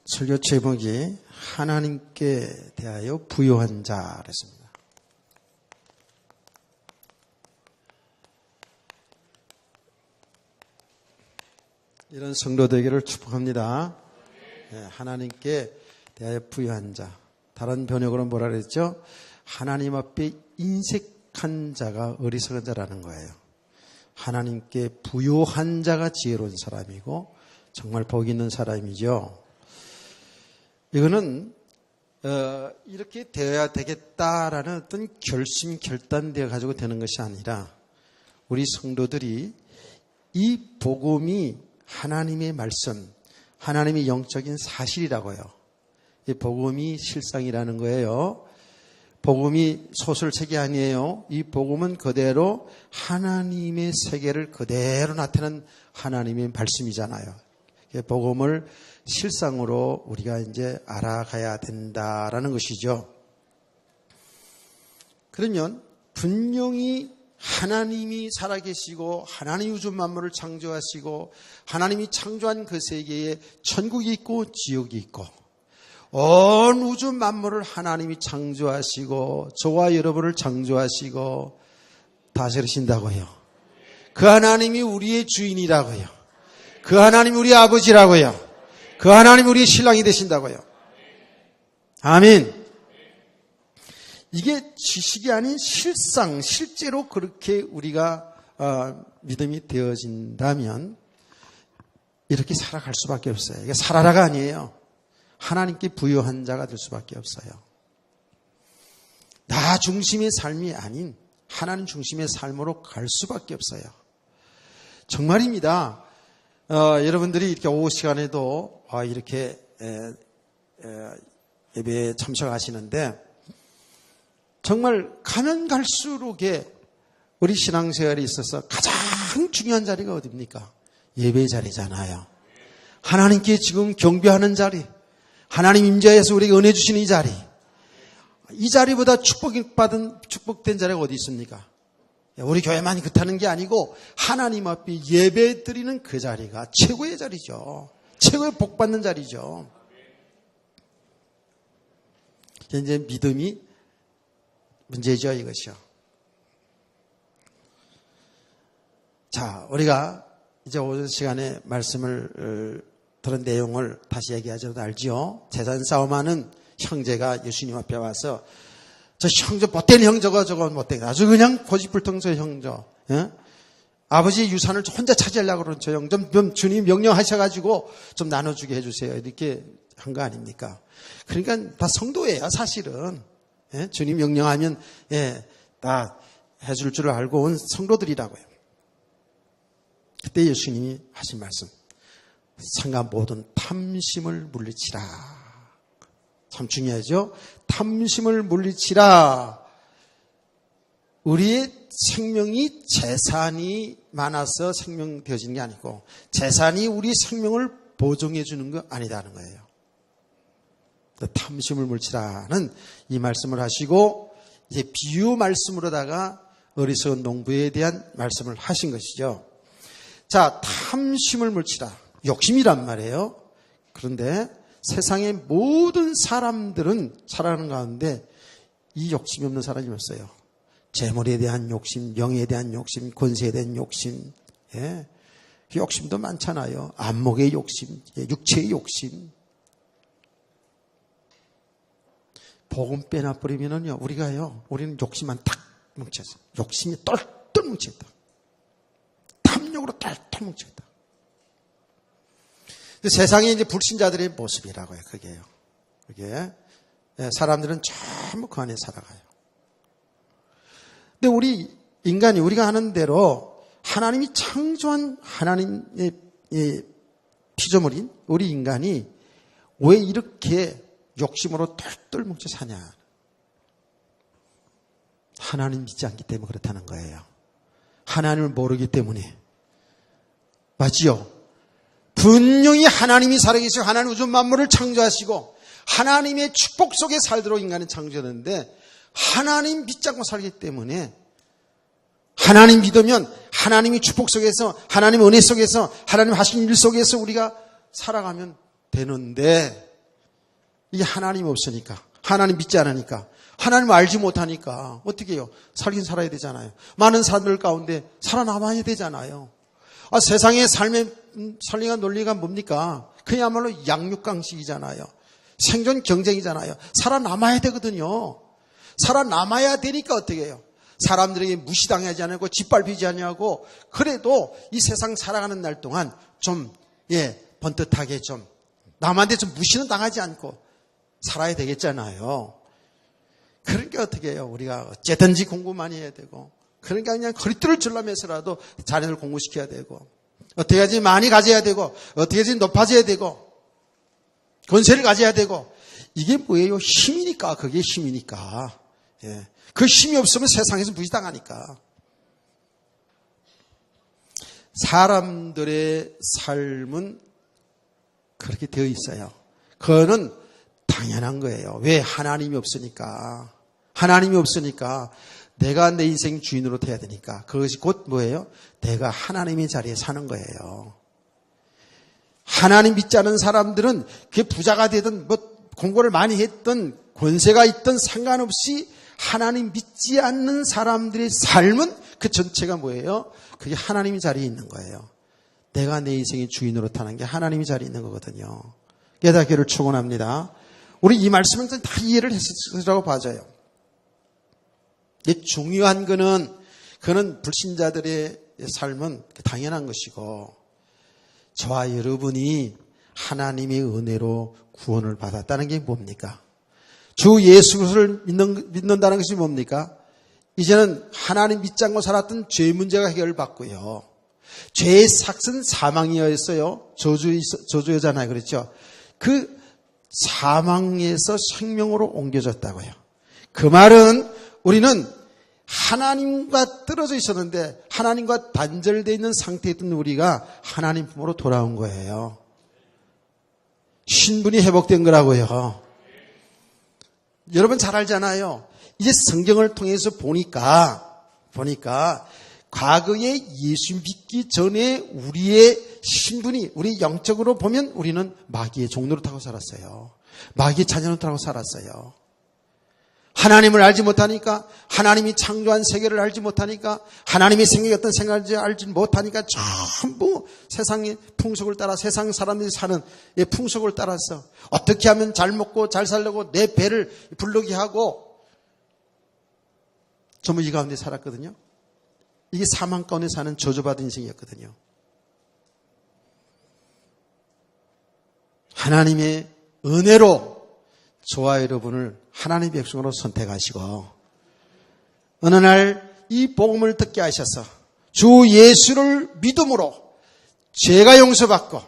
설교 제목이 하나님께 대하여 부요한 자랬습니다. 이런 성도되기를 축복합니다. 하나님께 대하여 부요한 자. 다른 번역으로는 뭐라 그랬죠? 하나님 앞에 인색한 자가 어리석은 자라는 거예요. 하나님께 부요한 자가 지혜로운 사람이고 정말 복 있는 사람이죠. 이거는 이렇게 되어야 되겠다라는 어떤 결단되어 가지고 되는 것이 아니라 우리 성도들이 이 복음이 하나님의 말씀, 하나님의 영적인 사실이라고요. 이 복음이 실상이라는 거예요. 복음이 소설책이 아니에요. 이 복음은 그대로 하나님의 세계를 그대로 나타내는 하나님의 말씀이잖아요. 복음을 실상으로 우리가 이제 알아가야 된다라는 것이죠. 그러면 분명히 하나님이 살아계시고 하나님 우주 만물을 창조하시고 하나님이 창조한 그 세계에 천국이 있고 지옥이 있고 온 우주 만물을 하나님이 창조하시고 저와 여러분을 창조하시고 다스리신다고요. 그 하나님이 우리의 주인이라고요. 그 하나님이 우리 아버지라고요. 그 하나님이 우리의 신랑이 되신다고요. 아멘. 이게 지식이 아닌 실상, 실제로 그렇게 우리가 믿음이 되어진다면 이렇게 살아갈 수밖에 없어요. 이게 살아라가 아니에요. 하나님께 부요한 자가 될 수밖에 없어요. 나 중심의 삶이 아닌 하나님 중심의 삶으로 갈 수밖에 없어요. 정말입니다. 여러분들이 이렇게 오후 시간에도 이렇게 예배에 참석하시는데 정말 가면 갈수록에 우리 신앙생활에 있어서 가장 중요한 자리가 어디입니까? 예배 자리잖아요. 하나님께 지금 경배하는 자리, 하나님 임재해서 우리에게 은혜 주시는 이 자리, 이 자리보다 축복된 자리가 어디 있습니까? 우리 교회만이 그렇다는 게 아니고 하나님 앞에 예배 드리는 그 자리가 최고의 자리죠. 최고의 복 받는 자리죠. 이제 믿음이 문제죠, 이것이요. 자, 우리가 이제 오전 시간에 말씀을 들은 내용을 다시 얘기하셔도 알지요. 재산 싸움하는 형제가 예수님 앞에 와서 저 형제 못된 형제가 저거 못된 아주 그냥 고집불통저 형제, 예? 아버지 유산을 혼자 차지하려고 그러는 저 형 좀 주님 명령하셔가지고 좀 나눠주게 해주세요. 이렇게 한 거 아닙니까? 그러니까 다 성도예요, 사실은. 예? 주님 명령하면 다 해줄 줄 알고 온 성도들이라고요. 그때 예수님이 하신 말씀, 상가 모든 탐심을 물리치라. 참 중요하죠. 탐심을 물리치라. 우리의 생명이 재산이 많아서 생명 되어지는 게 아니고 재산이 우리 생명을 보존해 주는 거 아니다는 거예요. 탐심을 물리치라는 이 말씀을 하시고 이제 비유 말씀으로다가 어리석은 농부에 대한 말씀을 하신 것이죠. 자, 탐심을 물리치라. 욕심이란 말이에요. 그런데 세상의 모든 사람들은 살아가는 가운데 이 욕심이 없는 사람이 없어요. 재물에 대한 욕심, 명예에 대한 욕심, 권세에 대한 욕심, 욕심도 많잖아요. 안목의 욕심, 육체의 욕심. 복음 빼놔버리면은요, 우리는 욕심만 탁 뭉쳐서, 욕심이 똘똘 뭉쳐있다. 탐욕으로 똘똘 뭉쳐있다. 세상에 이제 불신자들의 모습이라고요, 그게요. 그게. 사람들은 전부 그 안에 살아가요. 근데 우리 인간이 우리가 하는 대로 하나님이 창조한 하나님의 피조물인 우리 인간이 왜 이렇게 욕심으로 똘똘 뭉쳐 사냐. 하나님 믿지 않기 때문에 그렇다는 거예요. 하나님을 모르기 때문에. 맞지요? 분명히 하나님이 살아계시고 하나님 우주 만물을 창조하시고 하나님의 축복 속에 살도록 인간은 창조했는데 하나님 믿지 않고 살기 때문에 하나님 믿으면 하나님의 축복 속에서, 하나님 은혜 속에서, 하나님 하신 일 속에서 우리가 살아가면 되는데, 이게 하나님 없으니까, 하나님 믿지 않으니까, 하나님 알지 못하니까 어떻게 해요? 살긴 살아야 되잖아요. 많은 사람들 가운데 살아남아야 되잖아요. 세상의 삶의 살리가 논리가 뭡니까? 그야말로 양육강식이잖아요. 생존 경쟁이잖아요. 살아남아야 되거든요. 살아남아야 되니까 어떻게 해요? 사람들에게 무시당하지 않고 짓밟히지 않냐고, 그래도 이 세상 살아가는 날 동안 좀 번듯하게 좀 남한테 좀 무시는 당하지 않고 살아야 되겠잖아요. 그러니까 어떻게 해요? 우리가 어쨌든지 공부 많이 해야 되고, 그러니까 그냥 허리띠를 줄라면서라도 자녀를 공부시켜야 되고, 어떻게 하지 많이 가져야 되고, 어떻게 하지 높아져야 되고, 권세를 가져야 되고, 이게 뭐예요? 힘이니까. 그게 힘이니까. 그 힘이 없으면 세상에서 무시당하니까. 사람들의 삶은 그렇게 되어 있어요. 그거는 당연한 거예요. 왜? 하나님이 없으니까. 하나님이 없으니까 내가 내 인생 주인으로 돼야 되니까. 그것이 곧 뭐예요? 내가 하나님의 자리에 사는 거예요. 하나님 믿지 않은 사람들은 그게 부자가 되든 공부를 많이 했든 권세가 있든 상관없이 하나님 믿지 않는 사람들의 삶은 그 전체가 뭐예요? 그게 하나님의 자리에 있는 거예요. 내가 내 인생의 주인으로 타는 게 하나님의 자리에 있는 거거든요. 깨닫기를 축원합니다. 우리 이 말씀은 다 이해를 했으라고 봐져요. 중요한 거는, 그는 불신자들의 삶은 당연한 것이고, 저와 여러분이 하나님의 은혜로 구원을 받았다는 게 뭡니까? 주 예수 그리스도를 믿는다는 것이 뭡니까? 이제는 하나님 믿지 않고 살았던 죄 문제가 해결받고요. 죄의 삭은 사망이었어요. 저주였잖아요. 그렇죠? 그 사망에서 생명으로 옮겨졌다고요. 그 말은 우리는 하나님과 떨어져 있었는데 하나님과 단절되어 있는 상태에 있던 우리가 하나님 품으로 돌아온 거예요. 신분이 회복된 거라고요. 여러분 잘 알잖아요. 이제 성경을 통해서 보니까 과거에 예수 믿기 전에 우리의 신분이, 우리 영적으로 보면 우리는 마귀의 종노릇하고 살았어요. 마귀의 자녀노릇하고 살았어요. 하나님을 알지 못하니까, 하나님이 창조한 세계를 알지 못하니까, 하나님의 생각이 어떤 생각인지 알지 못하니까 전부 세상의 풍속을 따라, 세상 사람들이 사는 풍속을 따라서 어떻게 하면 잘 먹고 잘 살려고 내 배를 부르게 하고 전부 이 가운데 살았거든요. 이게 사망 가운데 사는 저주받은 인생이었거든요. 하나님의 은혜로 저와 여러분을 하나님의 백성으로 선택하시고 어느 날 이 복음을 듣게 하셔서 주 예수를 믿음으로 죄가 용서받고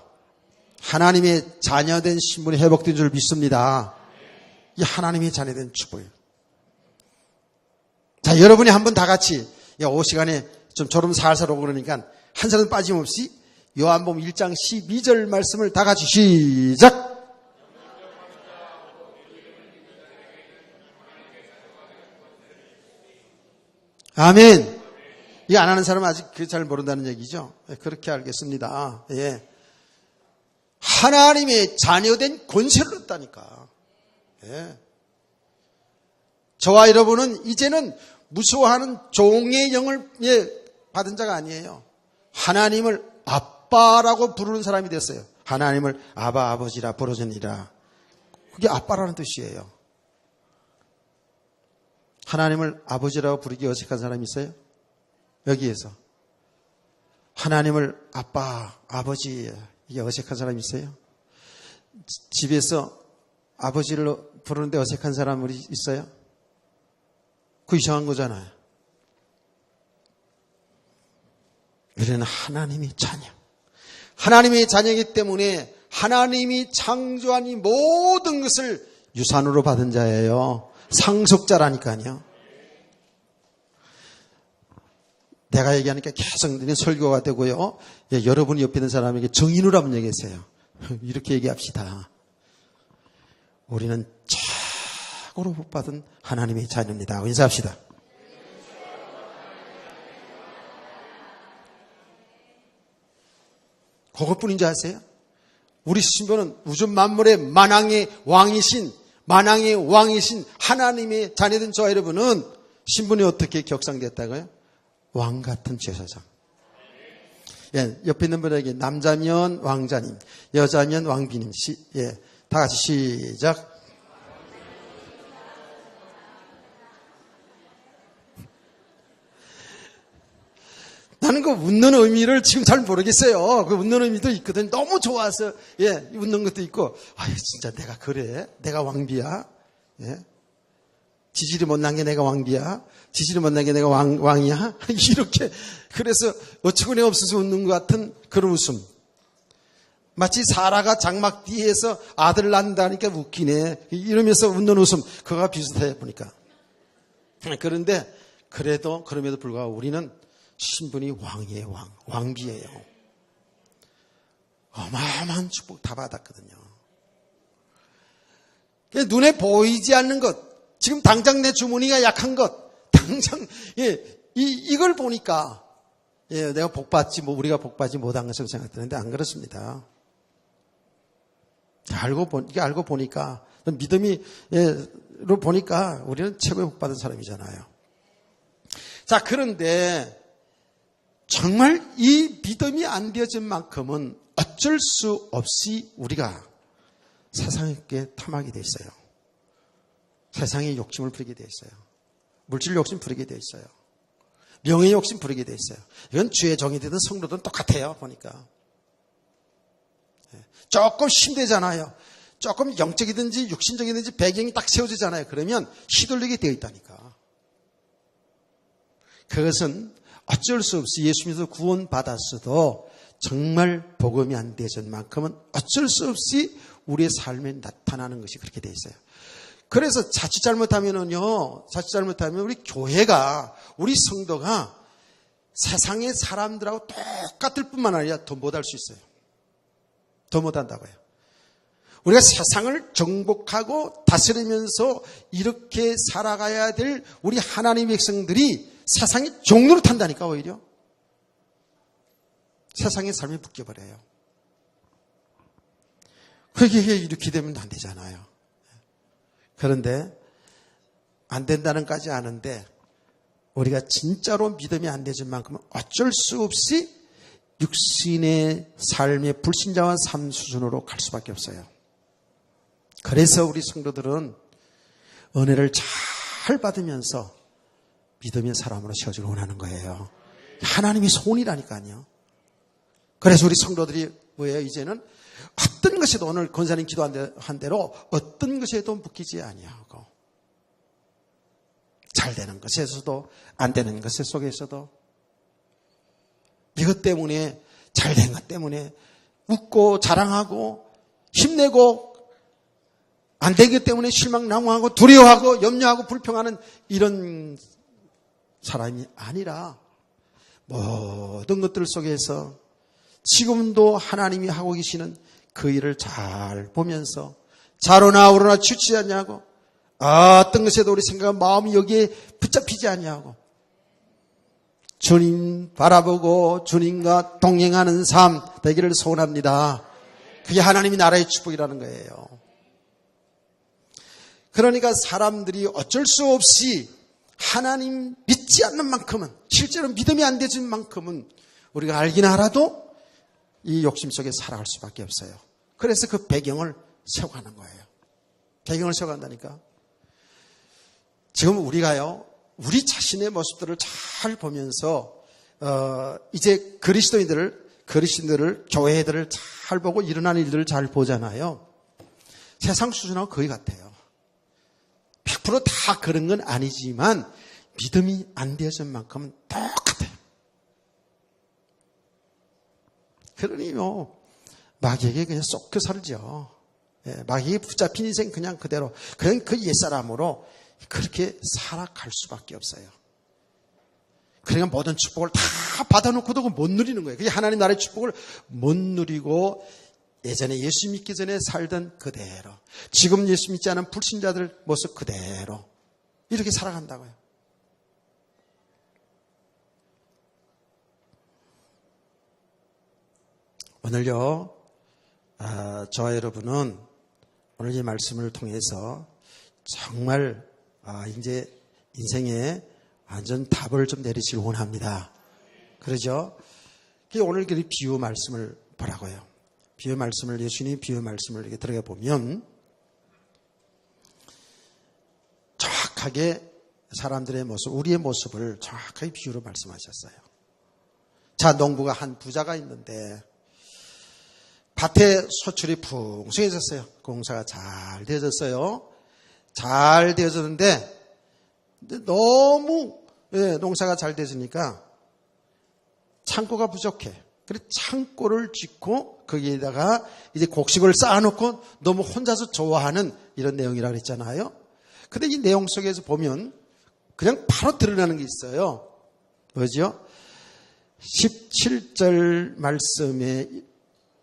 하나님의 자녀된 신분이 회복된 줄 믿습니다. 이 하나님의 자녀된 축복이에요. 자, 여러분이 한번 다 같이 오후 시간에 좀 졸음 살살 오고 그러니까 한 사람 빠짐없이 요한복음 1장 12절 말씀을 다 같이 시작! 아멘. 이거 안 하는 사람은 아직 잘 모른다는 얘기죠. 그렇게 알겠습니다. 예. 하나님의 자녀된 권세를 얻다니까. 예. 저와 여러분은 이제는 무서워하는 종의 영을 받은 자가 아니에요. 하나님을 아빠라고 부르는 사람이 됐어요. 하나님을 아바 아버지라 부르짖으니라. 그게 아빠라는 뜻이에요. 하나님을 아버지라고 부르기 어색한 사람이 있어요? 여기에서. 하나님을 아빠, 아버지, 이게 어색한 사람이 있어요? 집에서 아버지를 부르는데 어색한 사람 우리 있어요? 그 이상한 거잖아요. 우리는 하나님의 자녀. 하나님의 자녀이기 때문에 하나님이 창조한 이 모든 것을 유산으로 받은 자예요. 상속자라니까요. 내가 얘기하니까 계속 설교가 되고요. 여러분이 옆에 있는 사람에게 정인으로 한번 얘기하세요. 이렇게 얘기합시다. 우리는 최고로 복 받은 하나님의 자녀입니다. 인사합시다. 그것뿐인지 아세요? 우리 신부는 우주 만물의 만왕의 왕이신 하나님의 자녀된 저와 여러분은 신분이 어떻게 격상됐다고요? 왕 같은 제사장. 예, 옆에 있는 분에게 남자면 왕자님, 여자면 왕비님. 예, 다 같이 시작. 나는 그 웃는 의미를 지금 잘 모르겠어요. 그 웃는 의미도 있거든. 너무 좋아서, 예, 웃는 것도 있고, 진짜 내가 그래? 내가 왕비야? 예? 지질이 못난 게 내가 왕비야? 지질이 못난 게 내가 왕이야? 이렇게. 그래서 어처구니 없어서 웃는 것 같은 그런 웃음. 마치 사라가 장막 뒤에서 아들 낳는다니까 웃기네. 이러면서 웃는 웃음. 그거가 비슷해 보니까. 그런데 그럼에도 불구하고 우리는 신분이 왕이에요, 왕비예요. 어마어마한 축복 다 받았거든요. 눈에 보이지 않는 것, 지금 당장 내 주머니가 약한 것, 당장 이걸 보니까 내가 복받지 우리가 복받지 못한 것으로 생각되는데 안 그렇습니다. 이게 알고 보니까 믿음이로 보니까 우리는 최고의 복받은 사람이잖아요. 자, 그런데 정말 이 믿음이 안 되어진 만큼은 어쩔 수 없이 우리가 세상에 탐하게 돼 있어요. 세상의 욕심을 부리게 돼 있어요. 물질 욕심 부리게 돼 있어요. 명예 욕심 부리게 돼 있어요. 이건 주의 종이 되든 성도든 똑같아요. 보니까. 조금 힘들잖아요. 조금 영적이든지 육신적이든지 배경이 딱 세워지잖아요. 그러면 휘둘리게 되어 있다니까. 그것은 어쩔 수 없이 예수님에서 구원받았어도 정말 복음이 안 되신 만큼은 어쩔 수 없이 우리의 삶에 나타나는 것이 그렇게 돼 있어요. 그래서 자칫 잘못하면 우리 교회가, 우리 성도가 세상의 사람들하고 똑같을 뿐만 아니라 더 못할 수 있어요. 더 못한다고요. 우리가 세상을 정복하고 다스리면서 이렇게 살아가야 될 우리 하나님의 백성들이 세상의 종로로 탄다니까 오히려. 세상의 삶에 묶여버려요. 그게 이렇게 되면 안 되잖아요. 그런데 안 된다는 까지 아는데 우리가 진짜로 믿음이 안 되는 만큼은 어쩔 수 없이 육신의 삶의 불신자와 삶 수준으로 갈 수밖에 없어요. 그래서 우리 성도들은 은혜를 잘 받으면서 믿음의 사람으로 세워지길 원하는 거예요. 하나님이 손이라니까요. 그래서 우리 성도들이 뭐예요? 이제는 어떤 것에도 오늘 권사님 기도한 대로 어떤 것에도 묶이지 아니하고 잘 되는 것에서도 안 되는 것 속에서도 이것 때문에 잘된 것 때문에 웃고 자랑하고 힘내고 안 되기 때문에 실망 낙망하고 두려워하고 염려하고 불평하는 이런 사람이 아니라 모든 것들 속에서 지금도 하나님이 하고 계시는 그 일을 잘 보면서 자로나 우로나 치우치지 않냐고 어떤 것에도 우리 생각과 마음이 여기에 붙잡히지 않냐고 주님 바라보고 주님과 동행하는 삶 되기를 소원합니다. 그게 하나님의 나라의 축복이라는 거예요. 그러니까 사람들이 어쩔 수 없이 하나님 믿지 않는 만큼은 실제로 믿음이 안 되는 만큼은 우리가 알긴 알아도 이 욕심 속에 살아갈 수밖에 없어요. 그래서 그 배경을 세워가는 거예요. 배경을 세워간다니까. 지금 우리가요, 우리 자신의 모습들을 잘 보면서 이제 그리스도인들을 교회들을 잘 보고 일어나는 일들을 잘 보잖아요. 세상 수준하고 거의 같아요. 100% 다 그런 건 아니지만 믿음이 안 되어진 만큼은 똑같아요. 그러니 마귀에게 그냥 쏙 살죠. 마귀에게 붙잡힌 인생 그냥 그대로 그냥 그 옛사람으로 그렇게 살아갈 수밖에 없어요. 그러니까 모든 축복을 다 받아놓고도 못 누리는 거예요. 그게 하나님 나라의 축복을 못 누리고 예전에 예수 믿기 전에 살던 그대로 지금 예수 믿지 않은 불신자들 모습 그대로 이렇게 살아간다고요. 오늘요, 저와 여러분은 오늘 이 말씀을 통해서 정말 이제 인생에 완전 답을 좀 내리시길 원합니다. 그러죠? 오늘 그 비유 말씀을 보라고요. 비유 말씀을, 예수님이 비유 말씀을 이렇게 들어가 보면 정확하게 사람들의 모습, 우리의 모습을 정확하게 비유로 말씀하셨어요. 자, 농부가 한 부자가 있는데 밭에 소출이 풍성해졌어요. 공사가 잘 되어졌어요. 잘 되어졌는데 너무 농사가 잘 되어지니까 창고가 부족해. 그래서 창고를 짓고 거기에다가 이제 곡식을 쌓아놓고 너무 혼자서 좋아하는 이런 내용이라고 그랬잖아요. 근데 이 내용 속에서 보면 그냥 바로 드러나는 게 있어요. 뭐죠? 17절 말씀에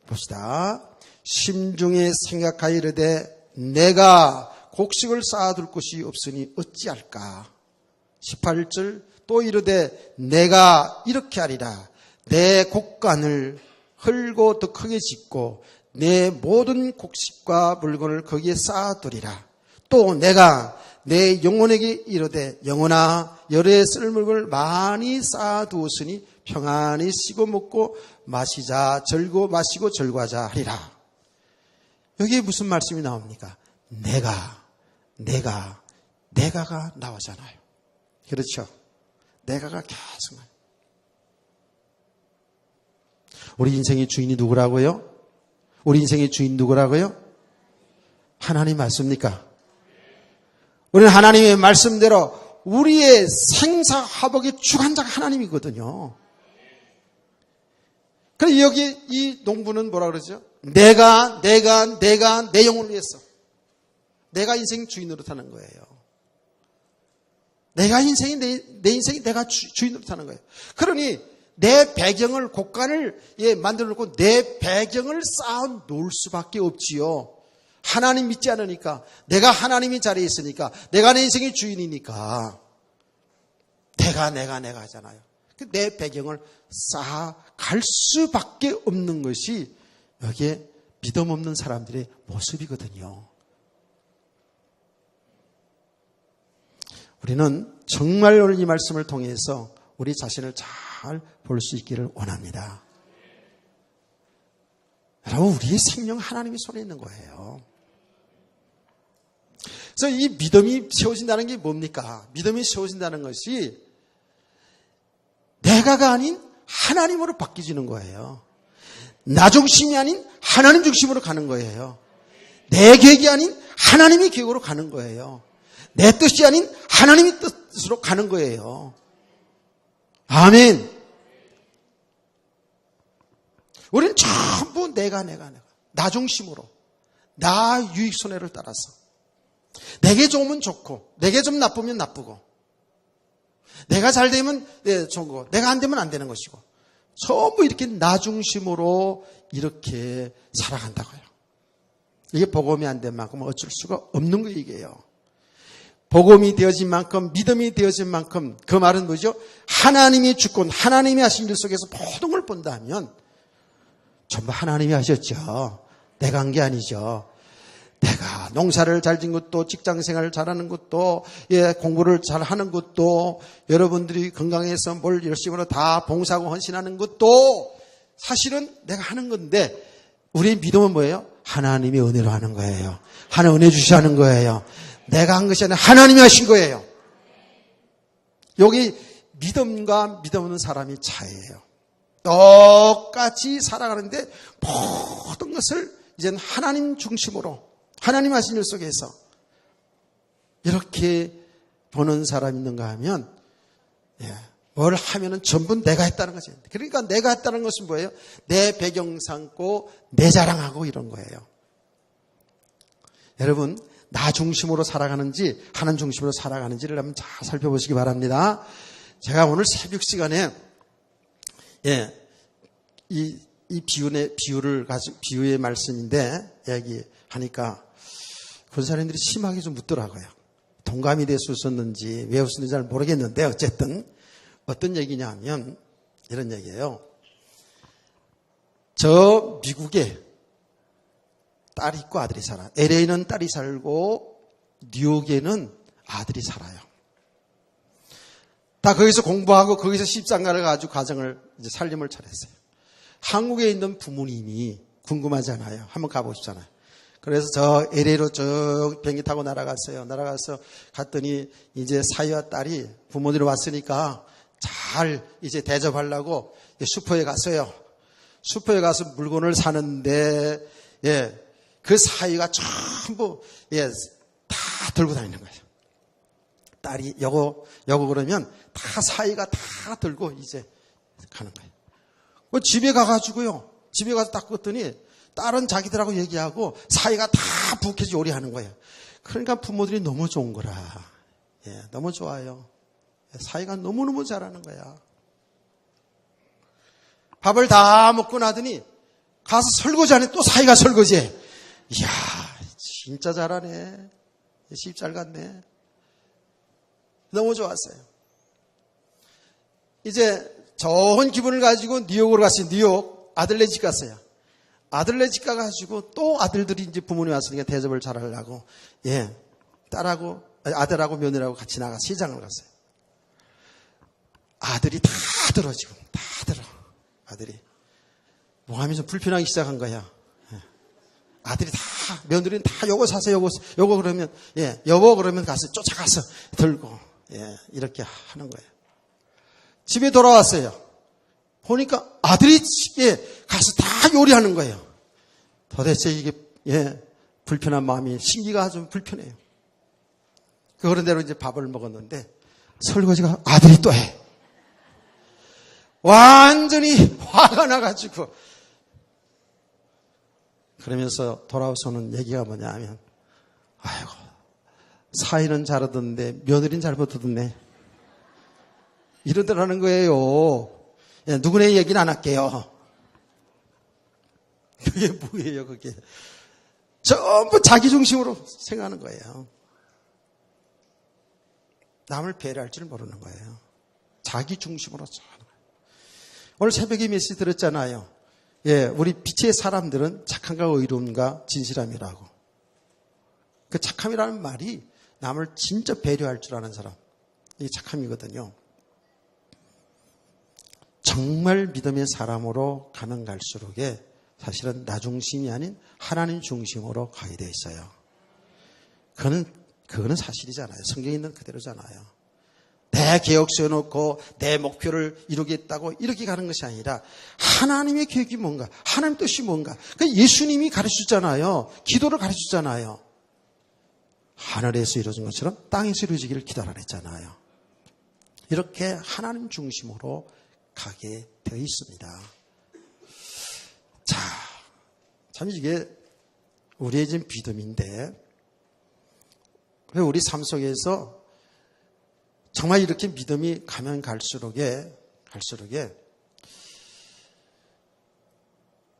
봅시다. 심중에 생각하여 이르되 내가 곡식을 쌓아둘 곳이 없으니 어찌할까. 18절 또 이르되 내가 이렇게 하리라. 내 곡간을 헐고 더 크게 짓고 내 모든 곡식과 물건을 거기에 쌓아두리라. 또 내가 내 영혼에게 이르되 영혼아 열에 쓸 물건을 많이 쌓아두었으니 평안히 쉬고 먹고 마시자 절고 마시고 절구하자 하리라. 여기에 무슨 말씀이 나옵니까? 내가가 나오잖아요. 그렇죠? 내가가 계속 나와요. 우리 인생의 주인이 누구라고요? 우리 인생의 주인 누구라고요? 하나님 맞습니까? 우리는 하나님의 말씀대로 우리의 생사화복의 주관자가 하나님이거든요. 그래서 여기 이 농부는 뭐라 그러죠? 내가 내 영혼을 위해서 내가 인생 주인으로 타는 거예요. 내가 인생이 내 인생이 내가 주인으로 타는 거예요. 그러니 내 배경을 곡간을 만들어 놓고 내 배경을 쌓아 놓을 수밖에 없지요. 하나님 믿지 않으니까, 내가 하나님의 자리에 있으니까, 내가 내 인생의 주인이니까 내가 하잖아요. 내 배경을 쌓아갈 수밖에 없는 것이 여기에 믿음 없는 사람들의 모습이거든요. 우리는 정말 오늘 이 말씀을 통해서 우리 자신을 잘 볼 수 있기를 원합니다. 여러분, 우리의 생명 하나님의 손에 있는 거예요. 그래서 이 믿음이 세워진다는 게 뭡니까? 믿음이 세워진다는 것이 내가가 아닌 하나님으로 바뀌어지는 거예요. 나 중심이 아닌 하나님 중심으로 가는 거예요. 내 계획이 아닌 하나님의 계획으로 가는 거예요. 내 뜻이 아닌 하나님의 뜻으로 가는 거예요. 아멘. 우리는 전부 내가 나 중심으로, 나 유익 손해를 따라서 내게 좋으면 좋고 내게 좀 나쁘면 나쁘고, 내가 잘 되면 좋은 거고 내가 안 되면 안 되는 것이고, 전부 이렇게 나 중심으로 이렇게 살아간다고요. 이게 복음이 안 된 만큼 어쩔 수가 없는 거 이게요. 복음이 되어진 만큼, 믿음이 되어진 만큼, 그 말은 뭐죠? 하나님이 주권, 하나님이 하신 일 속에서 모든 걸 본다면 전부 하나님이 하셨죠. 내가 한 게 아니죠. 내가 농사를 잘 짓는 것도, 직장생활을 잘하는 것도, 공부를 잘하는 것도, 여러분들이 건강해서 뭘 열심으로 다 봉사하고 헌신하는 것도 사실은 내가 하는 건데, 우리의 믿음은 뭐예요? 하나님이 은혜로 하는 거예요. 하나님 은혜 주시는 거예요. 내가 한 것이 아니라 하나님이 하신 거예요. 여기 믿음과 믿음 없는 사람이 차이예요. 똑같이 살아가는데 모든 것을 이제는 하나님 중심으로, 하나님 하신 일 속에서 이렇게 보는 사람이 있는가 하면, 뭘 하면은 전부 내가 했다는 거죠. 그러니까 내가 했다는 것은 뭐예요? 내 배경 삼고 내 자랑하고 이런 거예요. 여러분, 나 중심으로 살아가는지 하나님 중심으로 살아가는지를 한번 잘 살펴보시기 바랍니다. 제가 오늘 새벽 시간에 이 비유의 말씀인데 얘기하니까 권사님들이 심하게 좀 묻더라고요. 동감이 될 수 있었는지 왜 웃었는지 잘 모르겠는데 어쨌든 어떤 얘기냐 하면 이런 얘기예요. 저 또 미국에 딸이 있고 아들이 살아. LA는 딸이 살고 뉴욕에는 아들이 살아요. 다 거기서 공부하고 거기서 시집장가를 가지고 가정을 이제 살림을 차렸어요. 한국에 있는 부모님이 궁금하잖아요. 한번 가보시잖아요. 그래서 저 LA로 저 비행기 타고 날아갔어요. 날아가서 갔더니 이제 사위와 딸이 부모들이 왔으니까 잘 이제 대접하려고 슈퍼에 갔어요. 슈퍼에 가서 물건을 사는데 그 사위가 전부 다 들고 다니는 거예요. 딸이 요거 그러면 다 사위가 다 들고 이제 가는 거예요. 집에 가가지고요. 집에 가서 딱 껐더니 딸은 자기들하고 얘기하고 사위가 다 부엌에서 요리하는 거예요. 그러니까 부모들이 너무 좋은 거라. 너무 좋아요. 사위가 너무너무 잘하는 거야. 밥을 다 먹고 나더니 가서 설거지 하네. 또 사위가 설거지해. 이야, 진짜 잘하네. 시집 잘 갔네. 너무 좋았어요. 이제 좋은 기분을 가지고 뉴욕으로 갔어요. 뉴욕 아들네 집 갔어요. 아들네 집 가가지고 또 아들들이 이제 부모님 왔으니까 대접을 잘하려고 딸하고 아들하고 며느리하고 같이 나가 시장을 갔어요. 아들이 다 들어 지금 다 들어. 아들이 뭐 하면서 불편하기 시작한 거야. 아들이 다 며느리는 다 요거 사세요. 요거 그러면 여보 그러면 가서 쫓아가서 들고 이렇게 하는 거예요. 집에 돌아왔어요. 보니까 아들이 집에 가서 다 요리하는 거예요. 도대체 이게 불편한 마음이 심기가 좀 불편해요. 그런 대로 이제 밥을 먹었는데 설거지가 아들이 또 해. 완전히 화가 나가지고 그러면서 돌아와서는 얘기가 뭐냐 하면 아이고 사위는 잘하던데 며느리는 잘 못하던데 이러더라는 거예요. 누구네 얘기는 안 할게요. 그게 뭐예요 그게. 전부 자기 중심으로 생각하는 거예요. 남을 배려할 줄 모르는 거예요. 자기 중심으로 하는 거예요. 오늘 새벽에 메시지 들었잖아요. 우리 빛의 사람들은 착함과 의로움과 진실함이라고. 그 착함이라는 말이 남을 진짜 배려할 줄 아는 사람. 이게 착함이거든요. 정말 믿음의 사람으로 가면 갈수록에 사실은 나 중심이 아닌 하나님 중심으로 가게 돼 있어요. 그거는 사실이잖아요. 성경에 있는 그대로잖아요. 내 계획 세워놓고 내 목표를 이루겠다고 이렇게 가는 것이 아니라 하나님의 계획이 뭔가, 하나님 뜻이 뭔가. 그러니까 예수님이 가르치잖아요. 기도를 가르치잖아요. 하늘에서 이루어진 것처럼 땅에서 이루어지기를 기도하라 했잖아요. 이렇게 하나님 중심으로 가게 되어 있습니다. 자, 참 이게 우리의 지금 믿음인데 우리 삶 속에서 정말 이렇게 믿음이 가면 갈수록에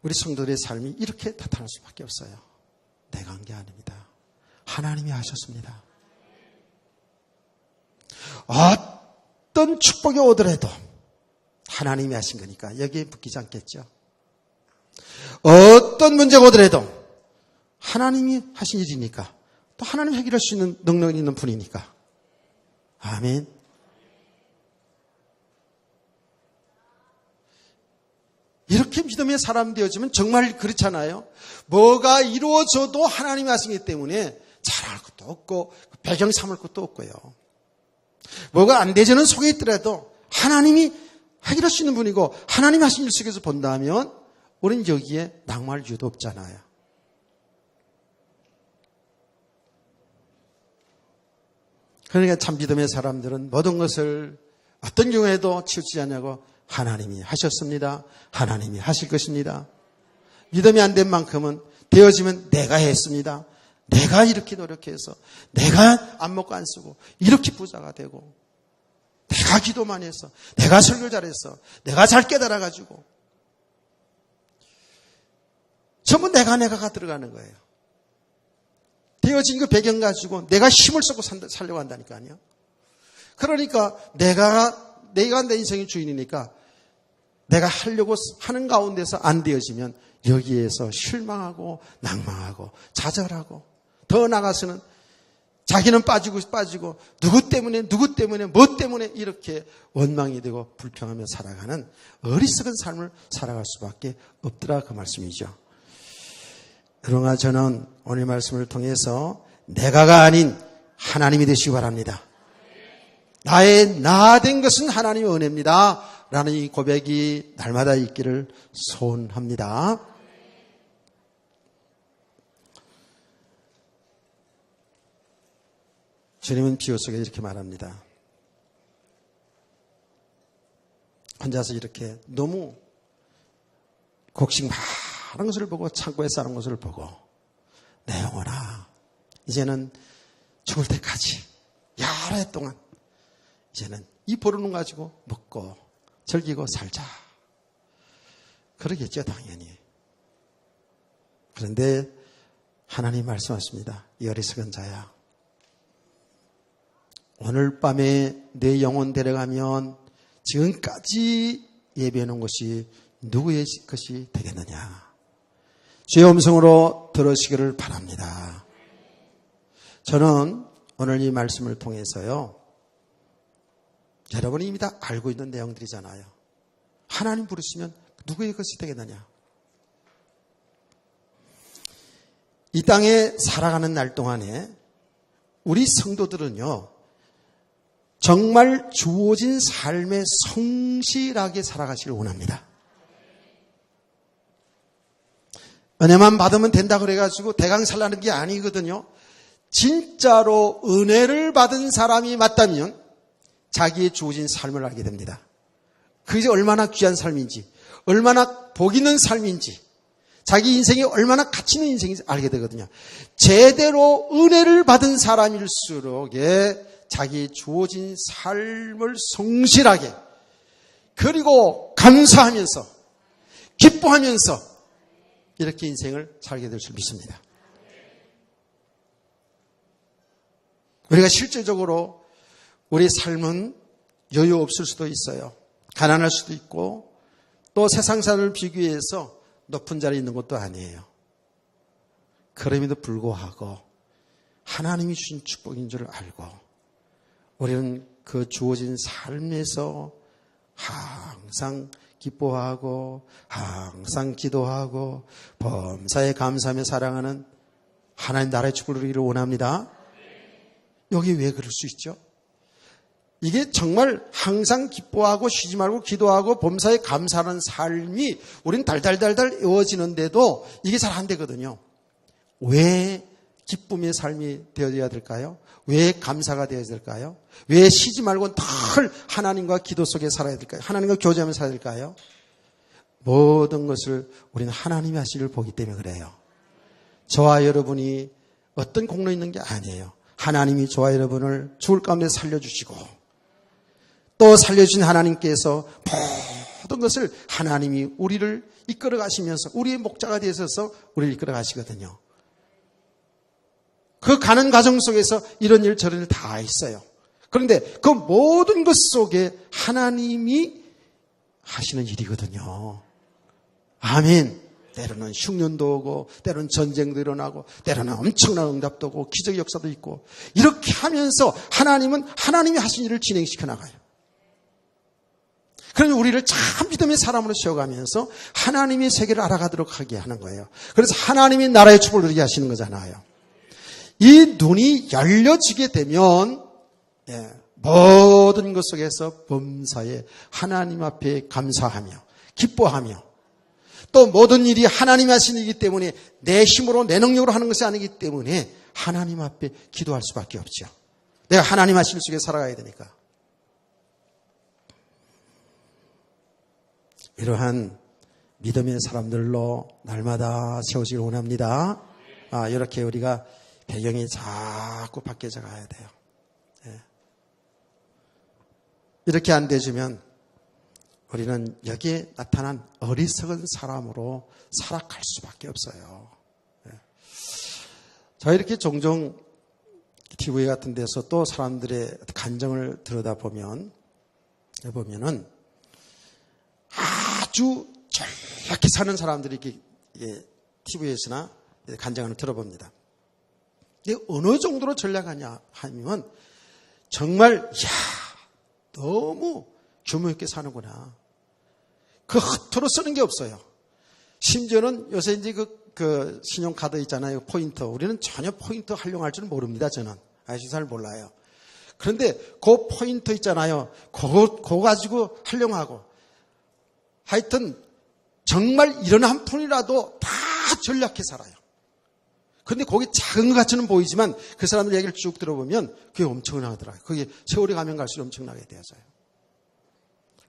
우리 성도들의 삶이 이렇게 나타날 수밖에 없어요. 내가 한 게 아닙니다. 하나님이 하셨습니다. 어떤 축복이 오더라도 하나님이 하신 거니까 여기에 묶이지 않겠죠. 어떤 문제가 오더라도 하나님이 하신 일이니까 또 하나님이 해결할 수 있는 능력이 있는 분이니까. 아멘. 이렇게 믿음의 사람 되어지면 정말 그렇잖아요. 뭐가 이루어져도 하나님이 하시기 때문에 잘할 것도 없고 배경 삼을 것도 없고요. 뭐가 안 되지는 속에 있더라도 하나님이 해결할 수 있는 분이고 하나님이 하신 일 속에서 본다면 우리는 여기에 낙마할 이유도 없잖아요. 그러니까 참 믿음의 사람들은 모든 것을 어떤 경우에도 치우치지 않냐고 하나님이 하셨습니다. 하나님이 하실 것입니다. 믿음이 안 된 만큼은 되어지면 내가 했습니다. 내가 이렇게 노력해서 내가 안 먹고 안 쓰고 이렇게 부자가 되고 내가 기도만 해서 내가 설교 잘해서 내가 잘 깨달아가지고 전부 내가 들어가는 거예요. 되어진 그 배경 가지고 내가 힘을 쏟고 살려고 한다니까요. 그러니까 내가 내 인생의 주인이니까 내가 하려고 하는 가운데서 안 되어지면 여기에서 실망하고 낭망하고 좌절하고 더 나아가서는 자기는 빠지고 누구 때문에 뭐 때문에 이렇게 원망이 되고 불평하며 살아가는 어리석은 삶을 살아갈 수밖에 없더라 그 말씀이죠. 그러나 저는 오늘 말씀을 통해서 내가가 아닌 하나님이 되시기 바랍니다. 나의 나 된 것은 하나님의 은혜입니다 라는 이 고백이 날마다 있기를 소원합니다. 주님은 비유 속에 이렇게 말합니다. 혼자서 이렇게 너무 곡식 많은 것을 보고 창고에 쌓은 것을 보고 내 영혼아 이제는 죽을 때까지 여러 해 동안 이제는 이 보루는 가지고 먹고 즐기고 살자. 그러겠죠 당연히. 그런데 하나님 말씀하십니다. 이 어리석은 자야. 오늘 밤에 내 영혼 데려가면 지금까지 예배해 놓은 것이 누구의 것이 되겠느냐. 주의 음성으로 들으시기를 바랍니다. 저는 오늘 이 말씀을 통해서요. 여러분이 이미 다 알고 있는 내용들이잖아요. 하나님 부르시면 누구의 것이 되겠느냐. 이 땅에 살아가는 날 동안에 우리 성도들은요. 정말 주어진 삶에 성실하게 살아가시길 원합니다. 은혜만 받으면 된다 그래가지고 대강살라는 게 아니거든요. 진짜로 은혜를 받은 사람이 맞다면 자기의 주어진 삶을 알게 됩니다. 그게 얼마나 귀한 삶인지, 얼마나 복 있는 삶인지, 자기 인생이 얼마나 가치 있는 인생인지 알게 되거든요. 제대로 은혜를 받은 사람일수록 자기 주어진 삶을 성실하게 그리고 감사하면서 기뻐하면서 이렇게 인생을 살게 될 줄 믿습니다. 우리가 실질적으로 우리 삶은 여유 없을 수도 있어요. 가난할 수도 있고 또 세상 사람을 비교해서 높은 자리에 있는 것도 아니에요. 그럼에도 불구하고 하나님이 주신 축복인 줄 알고 우리는 그 주어진 삶에서 항상 기뻐하고 항상 기도하고 범사에 감사하며 사랑하는 하나님 나라의 축복을 누리기를 원합니다. 여기 왜 그럴 수 있죠? 이게 정말 항상 기뻐하고 쉬지 말고 기도하고 범사에 감사하는 삶이 우린 달달달달 이어지는데도 이게 잘 안 되거든요. 왜 기쁨의 삶이 되어야 될까요? 왜 감사가 되어야 될까요? 왜 쉬지 말고 늘 하나님과 기도 속에 살아야 될까요? 하나님과 교제하며 살아야 될까요? 모든 것을 우리는 하나님이 하시기를 보기 때문에 그래요. 저와 여러분이 어떤 공로 있는 게 아니에요. 하나님이 저와 여러분을 죽을 가운데 살려주시고 또 살려주신 하나님께서 모든 것을 하나님이 우리를 이끌어 가시면서 우리의 목자가 되셔서 우리를 이끌어 가시거든요. 그 가는 과정 속에서 이런 일 저런 일 다 있어요. 그런데 그 모든 것 속에 하나님이 하시는 일이거든요. 아멘. 때로는 흉년도 오고 때로는 전쟁도 일어나고 때로는 엄청난 응답도 오고 기적의 역사도 있고 이렇게 하면서 하나님은 하나님이 하신 일을 진행시켜 나가요. 그러면 우리를 참 믿음의 사람으로 세워가면서 하나님의 세계를 알아가도록 하게 하는 거예요. 그래서 하나님이 나라의 축복을 누리게 하시는 거잖아요. 이 눈이 열려지게 되면 모든 것 속에서 범사에 하나님 앞에 감사하며 기뻐하며 또 모든 일이 하나님이 하시는 일이기 때문에 내 힘으로 내 능력으로 하는 것이 아니기 때문에 하나님 앞에 기도할 수밖에 없죠. 내가 하나님 하시는 속에 살아가야 되니까. 이러한 믿음의 사람들로 날마다 세워지길 원합니다. 이렇게 우리가 배경이 자꾸 바뀌어져 가야 돼요. 이렇게 안 되주면 우리는 여기에 나타난 어리석은 사람으로 살아갈 수밖에 없어요. 자, 이렇게 종종 TV 같은 데서 또 사람들의 감정을 들여다보면은 아주 전략해 사는 사람들이 이렇게 TV에서나 간증을 들어봅니다. 이게 어느 정도로 전략하냐 하면 정말 너무 규모 있게 사는구나. 그 허투루 쓰는 게 없어요. 심지어는 요새 이제 그 신용카드 있잖아요. 포인트. 우리는 전혀 포인트 활용할 줄 모릅니다. 저는. 아주 잘 몰라요. 그런데 그 포인트 있잖아요. 그거 가지고 활용하고. 하여튼 정말 이런 한 푼이라도 다 전략해 살아요. 그런데 거기 작은 것 같이는 보이지만 그 사람들 얘기를 쭉 들어보면 그게 엄청나더라고요. 그게 세월이 가면 갈수록 엄청나게 되어져요.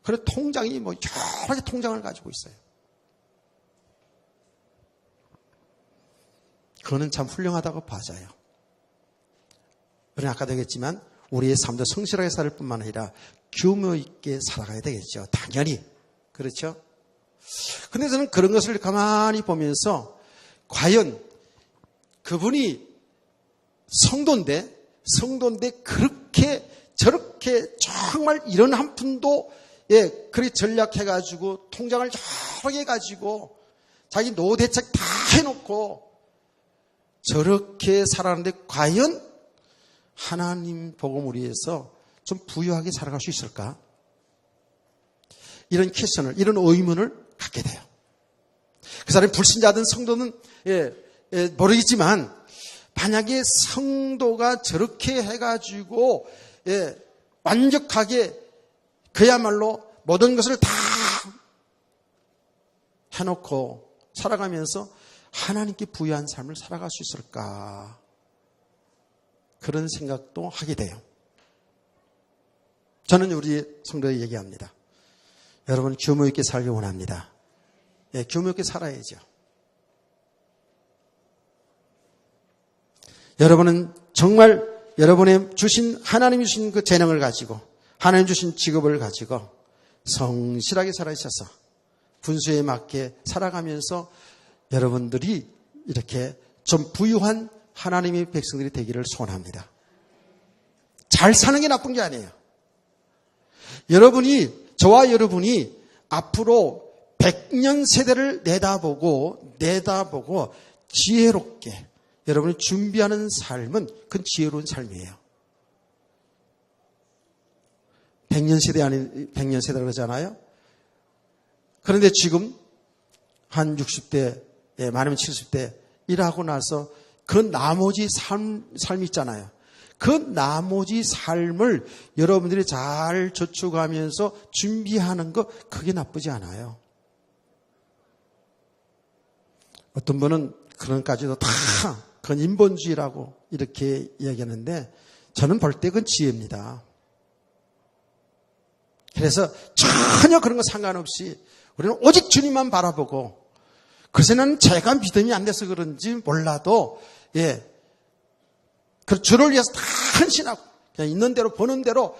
그래서 통장이 여러 개 통장을 가지고 있어요. 그거는 참 훌륭하다고 봐져요. 그러나 아까도 얘기했지만 우리의 삶도 성실하게 살 뿐만 아니라 규모 있게 살아가야 되겠죠. 당연히. 그렇죠? 근데 저는 그런 것을 가만히 보면서 과연 그분이 성도인데 그렇게 저렇게 정말 이런 한 푼도 그렇게 전략해가지고 통장을 여러 개 가지고 자기 노후 대책 다 해놓고 저렇게 살아가는데 과연 하나님 복음을 위해서 좀 부유하게 살아갈 수 있을까? 이런 퀘스천을, 이런 의문을 갖게 돼요. 그 사람이 불신자든 성도는 모르겠지만 만약에 성도가 저렇게 해가지고 완벽하게 그야말로 모든 것을 다 해놓고 살아가면서 하나님께 부유한 삶을 살아갈 수 있을까? 그런 생각도 하게 돼요. 저는 우리 성도에 얘기합니다. 여러분 규모 있게 살기 원합니다. 규모 있게 살아야죠. 여러분은 정말 여러분의 하나님이 주신 그 재능을 가지고 하나님 주신 직업을 가지고 성실하게 살아있어서 분수에 맞게 살아가면서 여러분들이 이렇게 좀 부유한 하나님의 백성들이 되기를 소원합니다. 잘 사는 게 나쁜 게 아니에요. 저와 여러분이 앞으로 100년 세대를 내다보고 지혜롭게 여러분이 준비하는 삶은 그건 지혜로운 삶이에요. 100년 세대 아닌 100년 세대라고 그러잖아요. 그런데 지금 한 60대, 많으면 70대 일하고 나서 그 나머지 삶이 있잖아요. 그 나머지 삶을 여러분들이 잘 저축하면서 준비하는 거 그게 나쁘지 않아요. 어떤 분은 그런 까지도 다 그건 인본주의라고 이렇게 이야기하는데 저는 볼 때 그건 지혜입니다. 그래서 전혀 그런 거 상관없이 우리는 오직 주님만 바라보고 그래서는 제가 믿음이 안 돼서 그런지 몰라도 그 주를 위해서 다 헌신하고 그냥 있는 대로 버는 대로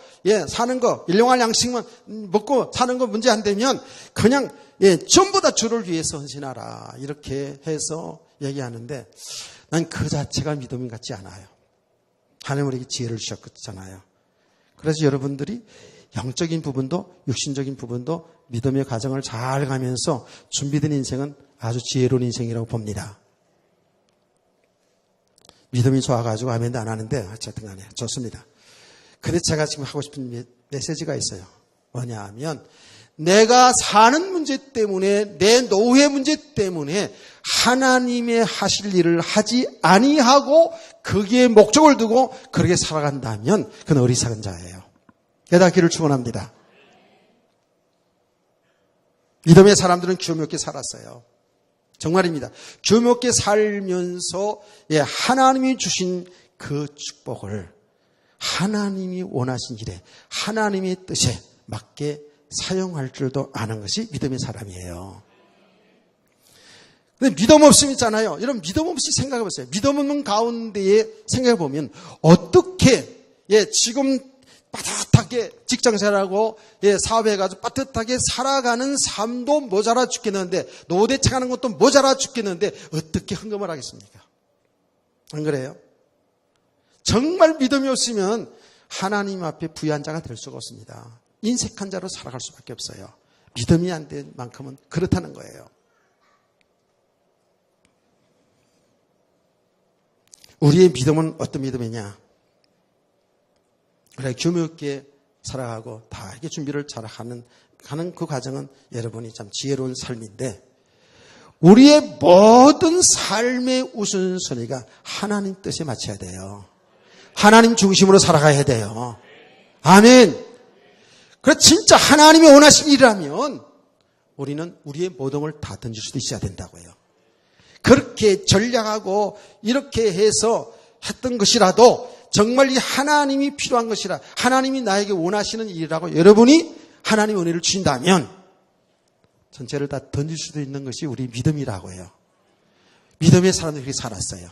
사는 거 일용할 양식만 먹고 사는 거 문제 안 되면 그냥 전부 다 주를 위해서 헌신하라 이렇게 해서 얘기하는데 난 그 자체가 믿음이 같지 않아요. 하나님 우리에게 지혜를 주셨잖아요. 그래서 여러분들이 영적인 부분도 육신적인 부분도 믿음의 과정을 잘 가면서 준비된 인생은 아주 지혜로운 인생이라고 봅니다. 믿음이 좋아가지고 아멘도 안 하는데 어쨌든 간에 좋습니다. 그런데 제가 지금 하고 싶은 메시지가 있어요. 뭐냐 하면 내가 사는 문제 때문에 내 노후의 문제 때문에 하나님의 하실 일을 하지 아니하고 거기에 목적을 두고 그렇게 살아간다면 그는 어리석은 자예요. 깨닫기를 축원합니다. 믿음의 사람들은 규모 있게 살았어요. 정말입니다. 규모 있게 살면서 하나님이 주신 그 축복을 하나님이 원하신 일에 하나님의 뜻에 맞게 사용할 줄도 아는 것이 믿음의 사람이에요. 근데 믿음 없음 있잖아요. 여러분 믿음 없이 생각해 보세요. 믿음 없는 가운데에 생각해 보면 어떻게 지금 빠듯하게 직장생활하고 사업해가지고 빠듯하게 살아가는 삶도 모자라 죽겠는데 노대책하는 것도 모자라 죽겠는데 어떻게 헌금을 하겠습니까? 안 그래요? 정말 믿음이 없으면 하나님 앞에 부유한 자가 될 수가 없습니다. 인색한 자로 살아갈 수밖에 없어요. 믿음이 안 된 만큼은 그렇다는 거예요. 우리의 믿음은 어떤 믿음이냐? 우리가 규모 있게 살아가고 다 이렇게 준비를 잘 하는 그 과정은 여러분이 참 지혜로운 삶인데, 우리의 모든 삶의 우선순위가 하나님 뜻에 맞춰야 돼요. 하나님 중심으로 살아가야 돼요. 아멘. 그래서 진짜 하나님이 원하신 일이라면 우리는 우리의 모든 걸 다 던질 수도 있어야 된다고요. 그렇게 전략하고 이렇게 해서 했던 것이라도 정말 이 하나님이 필요한 것이라, 하나님이 나에게 원하시는 일이라고 여러분이 하나님의 은혜를 주신다면 전체를 다 던질 수도 있는 것이 우리 믿음이라고 해요. 믿음의 사람들이 그렇게 살았어요.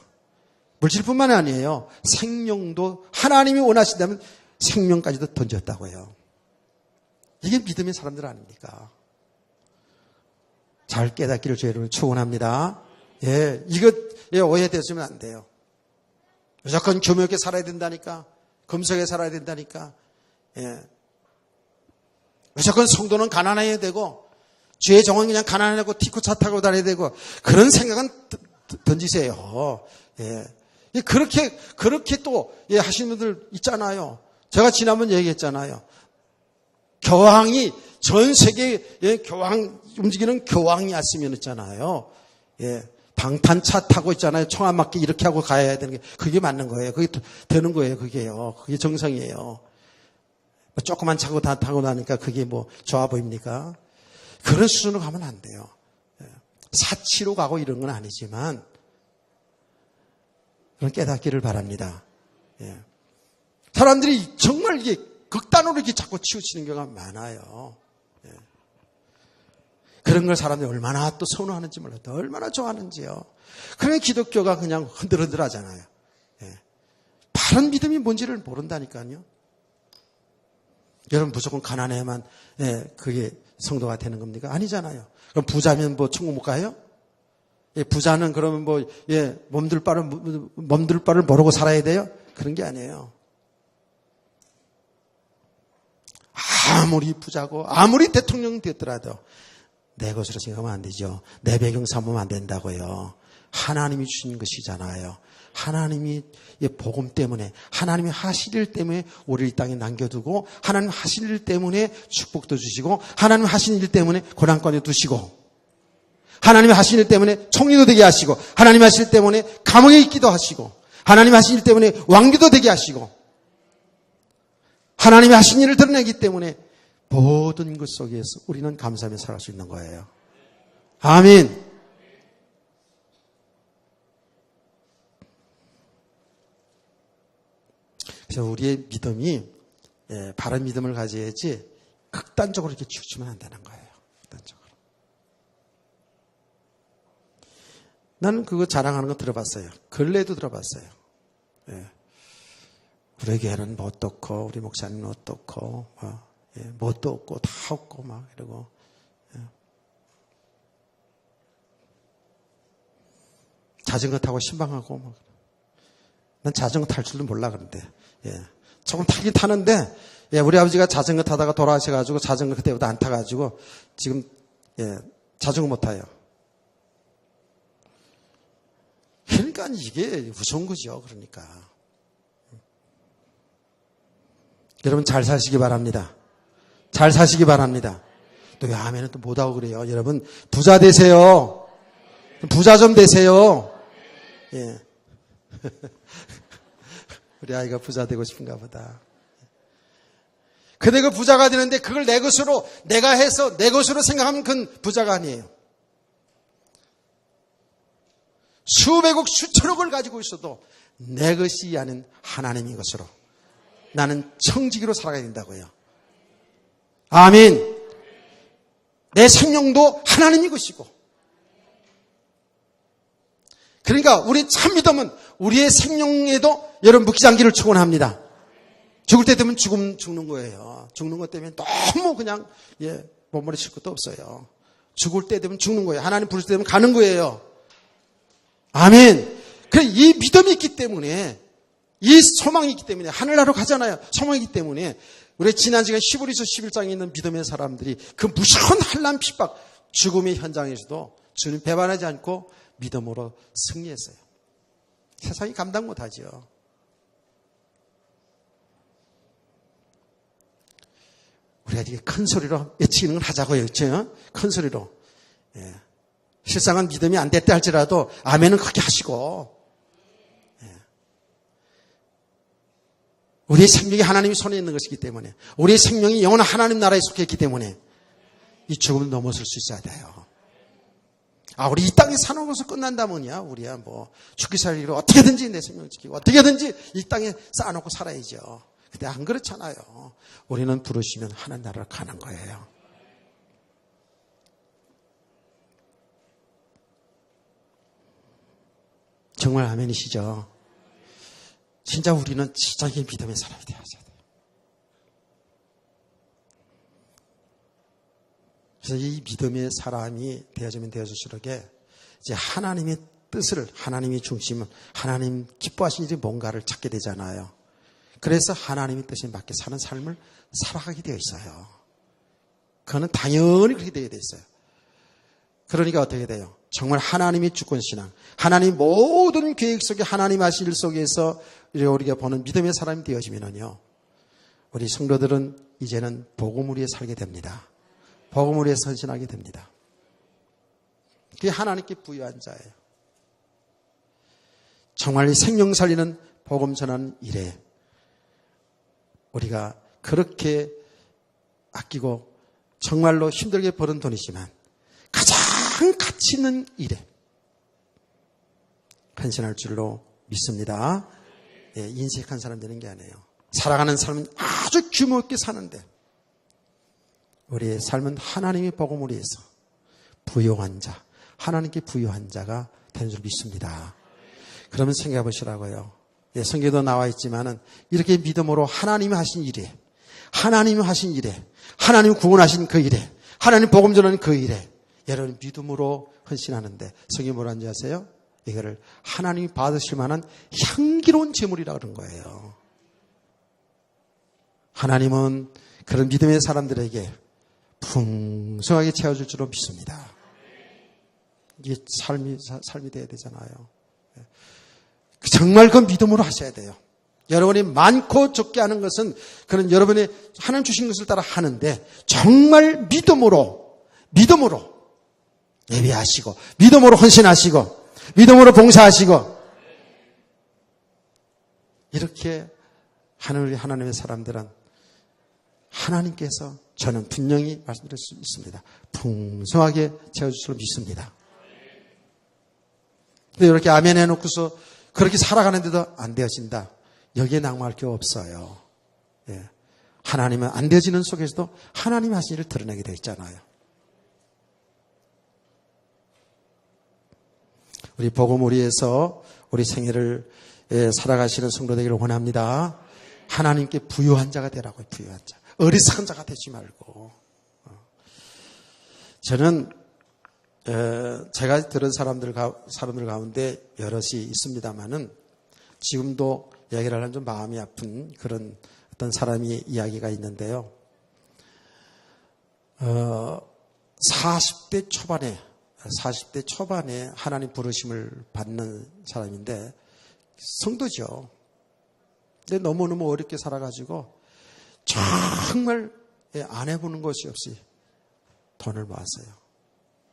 물질뿐만 아니에요. 생명도 하나님이 원하신다면 생명까지도 던졌다고 해요. 이게 믿음의 사람들 아닙니까? 잘 깨닫기를 저 여러분 축원합니다. 예, 이거 오해되시면 안 돼요. 무조건 교묘 있게 살아야 된다니까, 검소하게 살아야 된다니까, 예. 무조건 성도는 가난해야 되고, 죄의 정은 그냥 가난하고 티쿠차 타고 다녀야 되고, 그런 생각은 던지세요. 예. 그렇게 또, 예, 하시는 분들 있잖아요. 제가 지난번 얘기했잖아요. 교황이, 전 세계에 교황, 움직이는 교황이 왔으면 했잖아요. 예. 방탄차 타고 있잖아요. 총 안 맞게 이렇게 하고 가야 되는 게, 그게 맞는 거예요. 그게 되는 거예요. 그게요. 그게 정상이에요. 조그만 차고 다 타고 나니까 그게 뭐 좋아 보입니까? 그런 수준으로 가면 안 돼요. 사치로 가고 이런 건 아니지만, 그런 깨닫기를 바랍니다. 예. 사람들이 정말 이게 극단으로 이렇게 자꾸 치우치는 경우가 많아요. 예. 그런 걸 사람들이 얼마나 또 선호하는지 몰라요. 얼마나 좋아하는지요. 그러면 기독교가 그냥 흔들흔들 하잖아요. 예. 바른 믿음이 뭔지를 모른다니까요. 여러분 무조건 가난해야만, 예, 그게 성도가 되는 겁니까? 아니잖아요. 그럼 부자면 뭐 천국 못 가요? 예, 부자는 그러면 뭐, 예, 몸둘 바를 모르고 살아야 돼요? 그런 게 아니에요. 아무리 부자고 아무리 대통령 됐더라도 내 것으로 생각하면 안 되죠. 내 배경 삼으면 안 된다고요. 하나님이 주신 것이잖아요. 하나님이 복음 때문에, 하나님이 하실 일 때문에 우리를 이 땅에 남겨두고, 하나님 하실 일 때문에 축복도 주시고, 하나님 하신 일 때문에 고난권에 두시고, 하나님이 하신 일 때문에 총리도 되게 하시고, 하나님 하실 일 때문에 감옥에 있기도 하시고, 하나님 하신 일 때문에 왕비도 되게 하시고, 하나님이 하신 일을 드러내기 때문에 모든 것 속에서 우리는 감사하며 살아갈 수 있는 거예요. 아멘. 그래서 우리의 믿음이, 예, 바른 믿음을 가져야지 극단적으로 이렇게 치우치면 안 되는 거예요. 극단적으로. 나는 그거 자랑하는 거 들어봤어요. 근래에도 들어봤어요. 예. 우리 교회는 뭣도 없고, 우리 목사님은 뭣도 없고, 예, 뭣도 없고, 다 없고, 막 이러고. 예. 자전거 타고 신방하고, 막. 난 자전거 탈 줄도 몰라, 그런데. 예. 조금 타긴 타는데, 예, 우리 아버지가 자전거 타다가 돌아가셔가지고 자전거 그때부터 안 타가지고 지금, 예, 자전거 못 타요. 그러니까 이게 무서운 거죠, 그러니까. 여러분 잘 사시기 바랍니다. 잘 사시기 바랍니다. 또 왜 아멘은 또 못하고 그래요. 여러분 부자 되세요. 부자 좀 되세요. 예. 우리 아이가 부자 되고 싶은가 보다. 근데 그 부자가 되는데 그걸 내 것으로, 내가 해서 내 것으로 생각하면 그건 부자가 아니에요. 수백억 수천억을 가지고 있어도 내 것이 아닌 하나님의 것으로 나는 청지기로 살아가야 된다고요. 아멘. 내 생명도 하나님의 것이고, 그러니까 우리 참 믿음은 우리의 생명에도 여러분 묵시장기를 축원합니다. 죽을 때 되면 죽는 거예요. 죽는 것 때문에 너무 그냥, 예, 몸부림칠 것도 없어요. 죽을 때 되면 죽는 거예요. 하나님 부르실 때 되면 가는 거예요. 아멘. 그래, 이 믿음이 있기 때문에, 이 소망이 있기 때문에, 하늘나라로 가잖아요. 소망이 있기 때문에 우리 지난 시간 히브리서 11장에 있는 믿음의 사람들이 그 무서운 환난 핍박 죽음의 현장에서도 주님 배반하지 않고 믿음으로 승리했어요. 세상이 감당 못하죠. 우리가 되게 큰 소리로 외치는 걸 하자고요. 그렇죠? 큰 소리로. 예. 실상은 믿음이 안 됐다 할지라도 아멘은 크게 하시고. 예. 우리의 생명이 하나님의 손에 있는 것이기 때문에, 우리의 생명이 영원한 하나님 나라에 속해 있기 때문에 이 죽음을 넘어설 수 있어야 돼요. 우리 이 땅에 사는 것을 끝난다면야 우리야 뭐 죽기 살기로 어떻게든지 내 생명을 지키고 어떻게든지 이 땅에 쌓아놓고 살아야죠. 근데 안 그렇잖아요. 우리는 부르시면 하나님 나라를 가는 거예요. 정말 아멘이시죠? 진짜 우리는 진짜 믿음의 사람이 되어야 돼요. 그래서 이 믿음의 사람이 되어지면 되어질수록에 이제 하나님의 뜻을, 하나님의 중심을, 하나님 기뻐하시는 일이 뭔가를 찾게 되잖아요. 그래서 하나님의 뜻에 맞게 사는 삶을 살아가게 되어 있어요. 그거는 당연히 그렇게 되어 있어요. 그러니까 어떻게 돼요? 정말 하나님의 주권신앙, 하나님 모든 계획 속에 하나님 하신 일 속에서 우리가 보는 믿음의 사람이 되어지면요, 우리 성도들은 이제는 복음 위에 살게 됩니다. 복음 위에 선신하게 됩니다. 그게 하나님께 부여한 자예요. 정말 생명 살리는 복음 전하는 일에 우리가 그렇게 아끼고 정말로 힘들게 버는 돈이지만 가장 가치 있는 일에 헌신할 줄로 믿습니다. 예, 인색한 사람 되는 게 아니에요. 살아가는 삶은 아주 규모 있게 사는데 우리의 삶은 하나님의 복음을 위해서 부요한 자, 하나님께 부요한 자가 되는 줄 믿습니다. 그러면 생각해 보시라고요. 예, 성경에도 나와 있지만은 이렇게 믿음으로 하나님이 하신 일에, 하나님이 하신 일에, 하나님이 구원하신 그 일에, 하나님 복음 전하는 그 일에 여러분 믿음으로 헌신하는데 성경이 뭐라는지 아세요? 이거를 하나님이 받으실 만한 향기로운 제물이라고 그런 거예요. 하나님은 그런 믿음의 사람들에게 풍성하게 채워줄 줄로 믿습니다. 이게 삶이 돼야 되잖아요. 정말 그 믿음으로 하셔야 돼요. 여러분이 많고 적게 하는 것은 그런 여러분이 하나님 주신 것을 따라 하는데 정말 믿음으로 예배하시고 믿음으로 헌신하시고 믿음으로 봉사하시고 이렇게 하나님의 사람들은 하나님께서 저는 분명히 말씀드릴 수 있습니다. 풍성하게 채워줄 줄 믿습니다. 근데 이렇게 아멘 해놓고서 그렇게 살아가는데도 안 되어진다. 여기에 낙마할 게 없어요. 예. 하나님은 안 되어지는 속에서도 하나님이 하신 일을 드러내게 되어 있잖아요. 우리 복음을 위해서 우리 생애를 살아가시는 성도 되기를 원합니다. 하나님께 부요한 자가 되라고요. 부요한 자. 어리석은 자가 되지 말고. 저는 제가 들은 사람들 가운데 여럿이 있습니다만은 지금도 이야기를 하려면 좀 마음이 아픈 그런 어떤 사람의 이야기가 있는데요. 40대 초반에 하나님 부르심을 받는 사람인데 성도죠. 근데 너무너무 어렵게 살아가지고 정말 안 해보는 것이 없이 돈을 모았어요.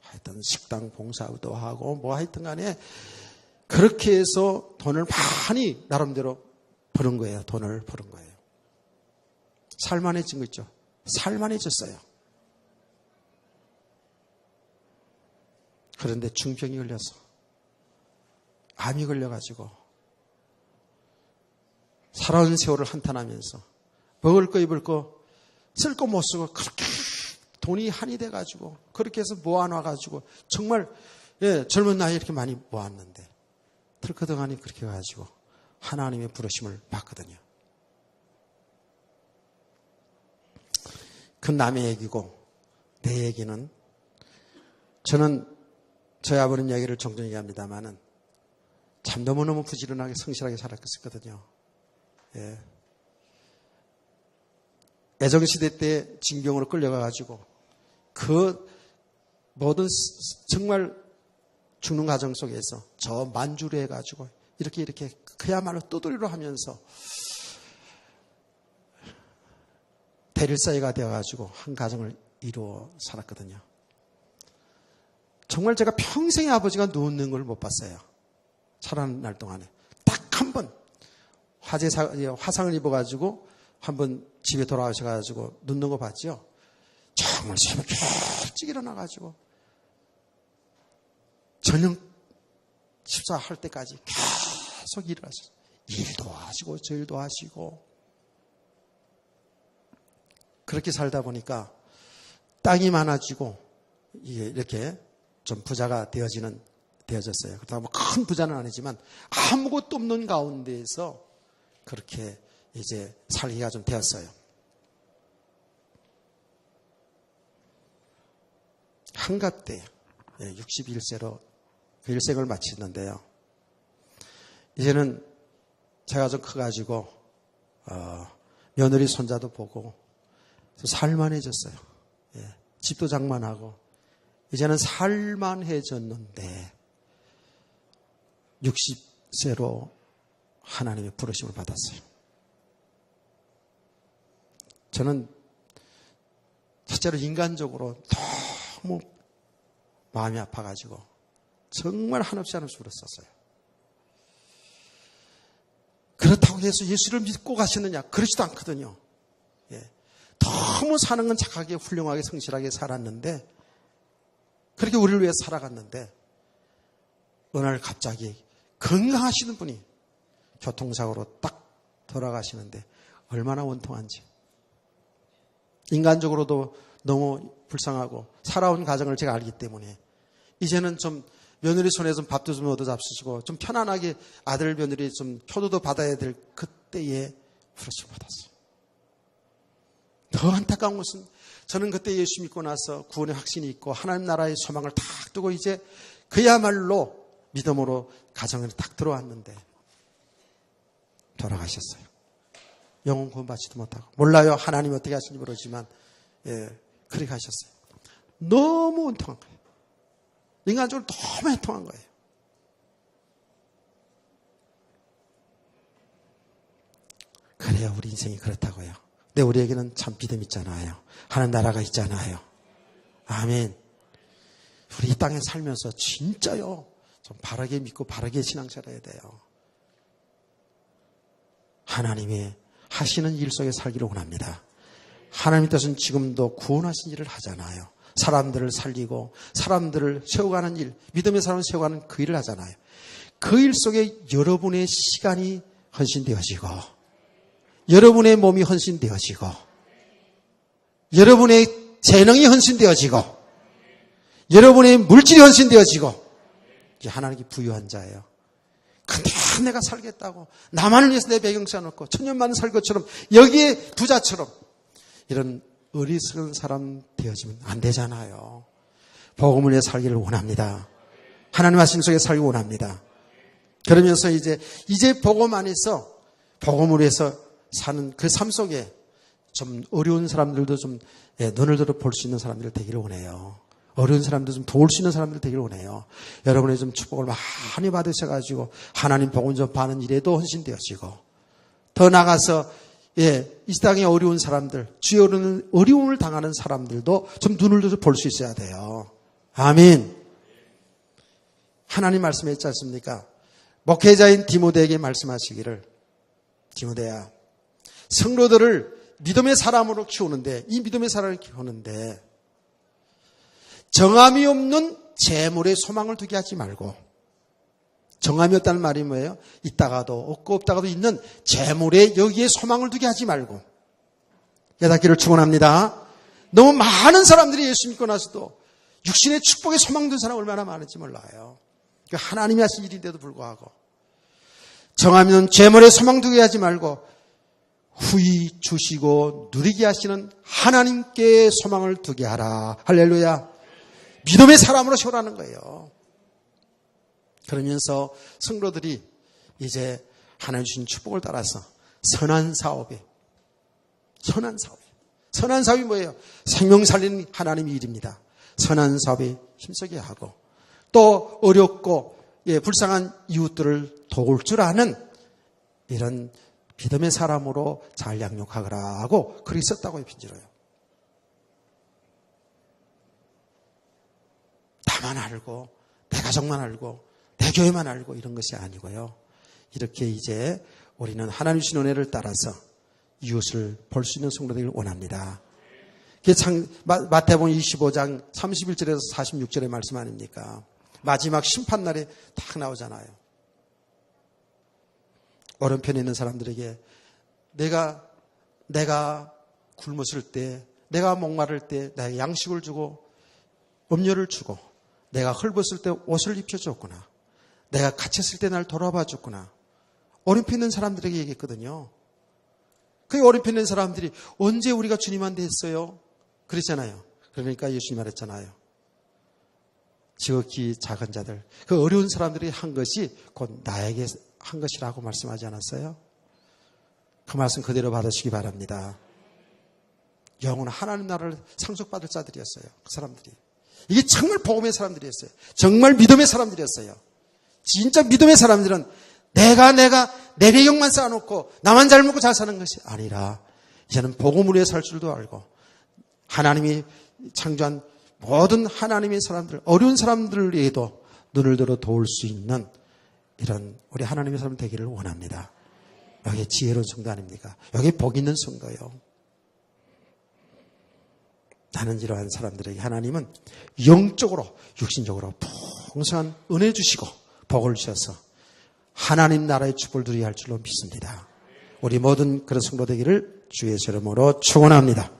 하여튼 식당 봉사도 하고 뭐 하여튼 간에 그렇게 해서 돈을 많이 나름대로 버는 거예요. 돈을 버는 거예요. 살만해진 거 있죠. 살만해졌어요. 그런데 중병이 걸려서 암이 걸려가지고 살아온 세월을 한탄하면서 먹을 거 입을 거 쓸 거 못 쓰고 그렇게 돈이 한이 돼가지고 그렇게 해서 모아놔가지고 정말 젊은 나이에 이렇게 많이 모았는데 털커덩하니 그렇게 해가지고 하나님의 부르심을 받거든요. 그 남의 얘기고 내 얘기는 저는 저희 아버님 이야기를 종종 얘기합니다만은 참 너무너무 부지런하게 성실하게 살았었거든요. 예. 애정시대 때 징병으로 끌려가가지고 그 모든 정말 죽는 과정 속에서 저 만주를 해가지고 이렇게 그야말로 떠돌이로 하면서 대릴사회가 되어가지고 한 가정을 이루어 살았거든요. 정말 제가 평생에 아버지가 누우는 걸 못 봤어요. 살아난 날 동안에. 딱 한 번 화상을 입어가지고 한 번 집에 돌아오셔가지고 눕는 거 봤죠. 정말 새벽에 일찍 일어나가지고 저녁 식사할 때까지 계속 일을 하셨어요. 일도 하시고 저 일도 하시고 그렇게 살다 보니까 땅이 많아지고 이게 이렇게 좀 부자가 되어졌어요. 그렇다고 뭐 큰 부자는 아니지만 아무것도 없는 가운데에서 그렇게 이제 살기가 좀 되었어요. 한갑 때 61세로 그 일생을 마쳤는데요. 이제는 제가 좀 커가지고 며느리 손자도 보고 살만해졌어요. 집도 장만하고 이제는 살만해졌는데 60세로 하나님의 부르심을 받았어요. 저는 첫째로 인간적으로 너무 마음이 아파가지고 정말 한없이 울었었어요. 그렇다고 해서 예수를 믿고 가시느냐? 그렇지도 않거든요. 너무 사는 건 착하게 훌륭하게 성실하게 살았는데 그렇게 우리를 위해 살아갔는데 어느 날 갑자기 건강하시는 분이 교통사고로 딱 돌아가시는데 얼마나 원통한지. 인간적으로도 너무 불쌍하고 살아온 가정을 제가 알기 때문에 이제는 좀 며느리 손에 좀 밥도 좀 얻어 잡수시고 좀 편안하게 아들 며느리 좀 효도도 받아야 될 그때에 부르심을 받았어요. 더 안타까운 것은 저는 그때 예수 믿고 나서 구원의 확신이 있고 하나님 나라의 소망을 딱 두고 이제 그야말로 믿음으로 가정에 딱 들어왔는데 돌아가셨어요. 영혼 구원받지도 못하고 몰라요. 하나님이 어떻게 하시는지 모르지만 그렇게 하셨어요. 너무 원통한 거예요. 인간적으로 너무 원통한 거예요. 그래요. 우리 인생이 그렇다고요. 근데 우리에게는 참 믿음 있잖아요. 하나님 나라가 있잖아요. 아멘. 우리 이 땅에 살면서 진짜요. 좀 바르게 믿고 바르게 신앙생활해야 돼요. 하나님의 하시는 일 속에 살기를 원합니다. 하나님의 뜻은 지금도 구원하신 일을 하잖아요. 사람들을 살리고 사람들을 세워가는 일, 믿음의 사람을 세워가는 그 일을 하잖아요. 그 일 속에 여러분의 시간이 헌신되어지고 여러분의 몸이 헌신되어지고 여러분의 재능이 헌신되어지고 여러분의 물질이 헌신되어지고 이제 하나님께 부유한 자예요. 근데 내가 살겠다고 나만을 위해서 내 배경 쌓아놓고 천년만년 살 것처럼 여기에 부자처럼 이런 어리석은 사람 되어지면 안 되잖아요. 복음을 위해 살기를 원합니다. 하나님 말씀 속에 살기 원합니다. 그러면서 이제 복음 안에서 복음을 위해서 사는 그 삶 속에 좀 어려운 사람들도 좀 눈을 들어 볼 수 있는 사람들 되기를 원해요. 어려운 사람들 좀 도울 수 있는 사람들 되기를 원해요. 여러분의 좀 축복을 많이 받으셔가지고 하나님 복음 전파하는 일에도 헌신되어지고 더 나아가서 이 땅에 어려운 사람들, 주의 어려움을 당하는 사람들도 좀 눈을 들어 볼 수 있어야 돼요. 아멘. 하나님 말씀했지 않습니까? 목회자인 디모데에게 말씀하시기를 디모데야 성도들을 믿음의 사람으로 키우는데 이 믿음의 사람을 키우는데 정함이 없는 재물에 소망을 두게 하지 말고 정함이 없다는 말이 뭐예요? 있다가도 없고 없다가도 있는 재물에 여기에 소망을 두게 하지 말고 깨닫기를 축원합니다. 너무 많은 사람들이 예수 믿고 나서도 육신의 축복에 소망 둔 사람 얼마나 많은지 몰라요. 하나님이 하신 일인데도 불구하고 정함이 없는 재물에 소망 두게 하지 말고 후히 주시고 누리게 하시는 하나님께 소망을 두게 하라. 할렐루야. 믿음의 사람으로 세우라는 거예요. 그러면서 성도들이 이제 하나님 주신 축복을 따라서 선한 사업에 선한 사업이 뭐예요? 생명 살리는 하나님의 일입니다. 선한 사업에 힘쓰게 하고 또 어렵고 불쌍한 이웃들을 도울 줄 아는 이런 믿음의 사람으로 잘 양육하거라 하고 그렇게 썼다고 빈지로요. 나만 알고 내 가족만 알고 내 교회만 알고 이런 것이 아니고요. 이렇게 이제 우리는 하나님 주신 은혜를 따라서 이웃을 볼 수 있는 성도 되기를 원합니다. 마태복음 25장 31절에서 46절의 말씀 아닙니까? 마지막 심판날에 딱 나오잖아요. 오른편에 있는 사람들에게 내가 굶었을 때, 내가 목마를 때 나에게 양식을 주고 음료를 주고 내가 헐벗을 때 옷을 입혀줬구나. 내가 갇혔을 때 날 돌아봐 줬구나. 오른편에 있는 사람들에게 얘기했거든요. 그 오른편에 있는 사람들이 언제 우리가 주님한테 했어요? 그랬잖아요. 그러니까 예수님 말했잖아요. 지극히 작은 자들, 그 어려운 사람들이 한 것이 곧 나에게 한 것이라고 말씀하지 않았어요? 그 말씀 그대로 받으시기 바랍니다. 영원한 하나님 나라를 상속받을 자들이었어요. 그 사람들이. 이게 정말 복음의 사람들이었어요. 정말 믿음의 사람들이었어요. 진짜 믿음의 사람들은 내가 내 배경만 쌓아놓고 나만 잘 먹고 잘 사는 것이 아니라 이제는 복음을 위해 살 줄도 알고 하나님이 창조한 모든 하나님의 사람들, 어려운 사람들을 위해도 눈을 들어 도울 수 있는 이런 우리 하나님의 사람 되기를 원합니다. 여기 지혜로운 성도 아닙니까? 여기 복 있는 성도예요. 나는 이러한 사람들에게 하나님은 영적으로 육신적으로 풍성한 은혜 주시고 복을 주셔서 하나님 나라의 축복을 누리게 할 줄로 믿습니다. 우리 모든 그런 성도 되기를 주의 이름으로 축원합니다.